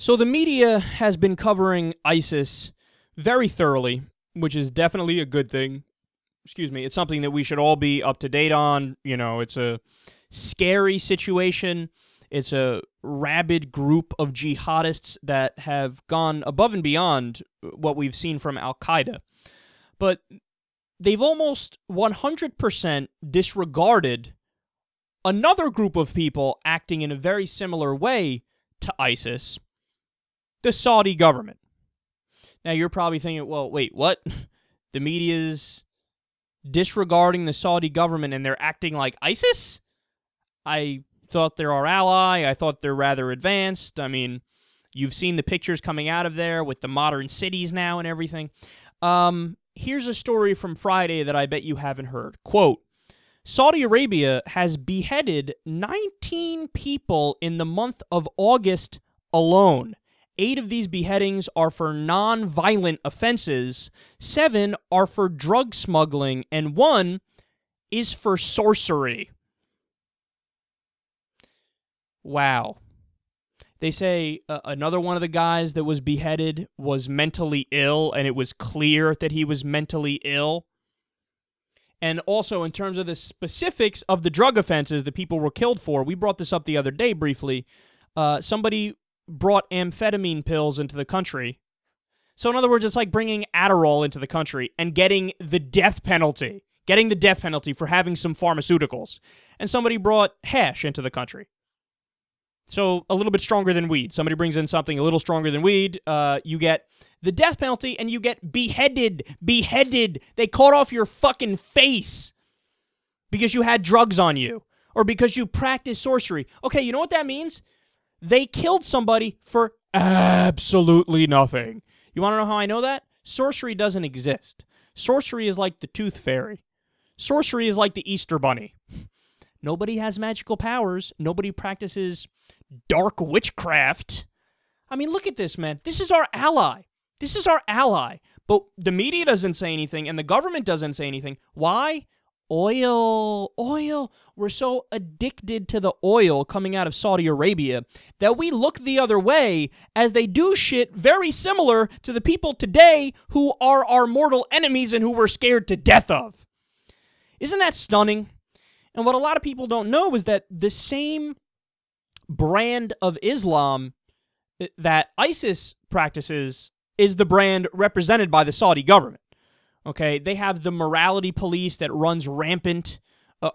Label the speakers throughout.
Speaker 1: So the media has been covering ISIS very thoroughly, which is definitely a good thing. Excuse me. It's something that we should all be up to date on. You know, it's a scary situation. It's a rabid group of jihadists that have gone above and beyond what we've seen from Al-Qaeda. But they've almost 100% disregarded another group of people acting in a very similar way to ISIS, the Saudi government. Now, you're probably thinking, well, wait, what? The media's disregarding the Saudi government and they're acting like ISIS? I thought they're our ally. I thought they're rather advanced. I mean, you've seen the pictures coming out of there with the modern cities now and everything. Here's a story from Friday that I bet you haven't heard. Quote, Saudi Arabia has beheaded 19 people in the month of August alone. 8 of these beheadings are for non-violent offenses, 7 are for drug smuggling, and 1 is for sorcery. Wow. They say another one of the guys that was beheaded was mentally ill, and it was clear that he was mentally ill. And also, in terms of the specifics of the drug offenses that people were killed for, we brought this up the other day briefly. Somebody brought amphetamine pills into the country. So in other words, it's like bringing Adderall into the country and getting the death penalty. Getting the death penalty for having some pharmaceuticals. And somebody brought hash into the country. So a little bit stronger than weed. Somebody brings in something a little stronger than weed. You get the death penalty and you get beheaded. Beheaded. They cut off your fucking face because you had drugs on you or because you practiced sorcery. Okay, you know what that means? They killed somebody for absolutely nothing. You want to know how I know that? Sorcery doesn't exist. Sorcery is like the Tooth Fairy. Sorcery is like the Easter Bunny. Nobody has magical powers. Nobody practices dark witchcraft. I mean, look at this, man. This is our ally. This is our ally. But the media doesn't say anything, and the government doesn't say anything. Why? Oil. Oil. We're so addicted to the oil coming out of Saudi Arabia that we look the other way as they do shit very similar to the people today who are our mortal enemies and who we're scared to death of. Isn't that stunning? And what a lot of people don't know is that the same brand of Islam that ISIS practices is the brand represented by the Saudi government. Okay, they have the morality police that runs rampant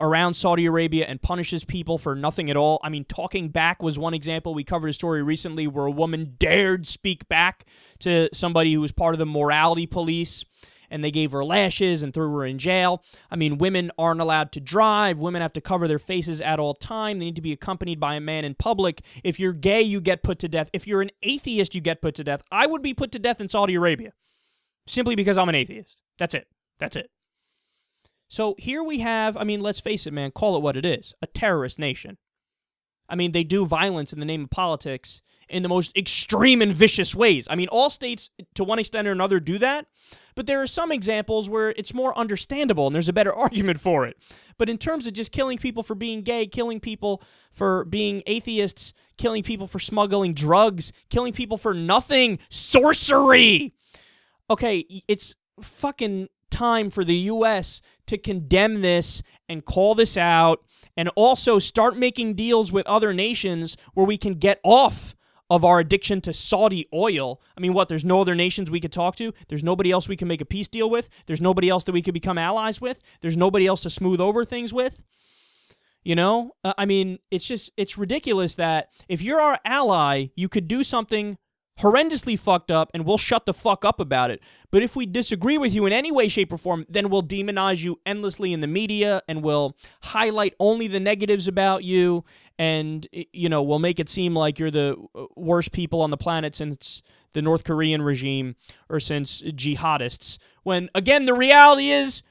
Speaker 1: around Saudi Arabia and punishes people for nothing at all. I mean, talking back was one example. We covered a story recently where a woman dared speak back to somebody who was part of the morality police, and they gave her lashes and threw her in jail. I mean, women aren't allowed to drive. Women have to cover their faces at all time. They need to be accompanied by a man in public. If you're gay, you get put to death. If you're an atheist, you get put to death. I would be put to death in Saudi Arabia simply because I'm an atheist. That's it. That's it. So here we have, I mean, let's face it, man, call it what it is, a terrorist nation. I mean, they do violence in the name of politics in the most extreme and vicious ways. I mean, all states, to one extent or another, do that, but there are some examples where it's more understandable and there's a better argument for it. But in terms of just killing people for being gay, killing people for being atheists, killing people for smuggling drugs, killing people for nothing, sorcery! Okay, it's fucking time for the U.S. to condemn this and call this out and also start making deals with other nations where we can get off of our addiction to Saudi oil. I mean, what, there's no other nations we could talk to? There's nobody else we can make a peace deal with? There's nobody else that we could become allies with? There's nobody else to smooth over things with? You know? I mean, it's ridiculous that if you're our ally, you could do something horrendously fucked up, and we'll shut the fuck up about it. But if we disagree with you in any way, shape, or form, then we'll demonize you endlessly in the media, and we'll highlight only the negatives about you, and, you know, we'll make it seem like you're the worst people on the planet since the North Korean regime or since jihadists. When, again, the reality is,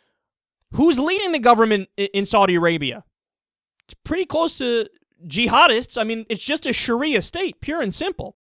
Speaker 1: who's leading the government in Saudi Arabia? It's pretty close to jihadists. I mean, it's just a Sharia state, pure and simple.